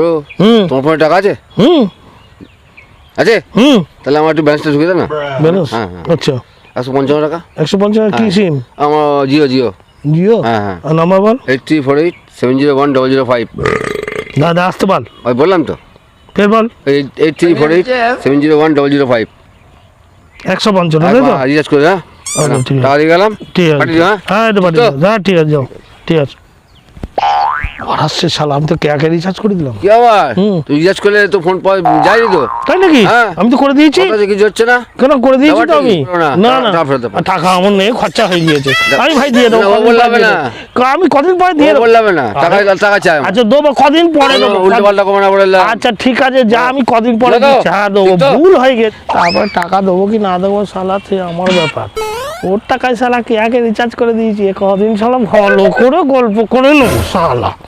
ও তোমার ফোনে টাকা আছে? আছে? তাহলে আমার একটু ব্যালেন্সটা ঢুকে দাও না। ব্যালেন্স? হ্যাঁ হ্যাঁ। আচ্ছা 155 টাকা। 155 কি সিম? আমার জিও। জিও? হ্যাঁ হ্যাঁ। আর নাম্বার বল। 8348701005। দাদা আসতে বল। ওই বললাম তো, ফের বল। 8348701005। 155 তাই তো? রিচার্জ করে। হ্যাঁ আচ্ছা, ঠিক আছে। টাকা দিয়ে গেলাম। ঠিক আছে। পাঠিয়ে দিও, হ্যাঁ? হ্যাঁ এটা পাঠিয়ে তো? দাও। হ্যাঁ ঠিক আছে যাও। ঠিক আছে। আর আসছে শালা, আমি তো ক্যাকে রিচার্জ করে দিলাম। কি আবার তুই রিচার্জ করলে তো ফোন যায়নি তো? তাই নাকি? হ্যাঁ। আমি তো করে দিয়েছি। কথা কিছু হচ্ছে না। কেন করে দিয়েছি তো ব্যাপারটা আমি? কি? না, না না টাকা ফেরত দাও। টাকা আমার নেই, খরচা হয়ে গিয়েছে। আমি ভাই দিয়ে দেবো। না, ও কদিন বললে পরে হবে দিয়ে না। দেবো। আমি কদিন পরে দিয়ে দেবো। বললাম না, টাকা চাই আমার। আচ্ছা দেবো, কদিন পরে দেবো। উল্টো পাল্টা কমে না বললাম। আচ্ছা ঠিক আছে যা, আমি কদিন পরে দাও। দিচ্ছি। হ্যাঁ দেবো, ঠিক তো? ভুল হয়ে গেছে। তারপরে টাকা দেবো কি না দেবো শালা সে আমার ব্যাপার। ওর টাকায় শালা কে রিচার্জ করে দিয়েছি, কদিন শালা ভালো করে গল্প করে নেবো শালা।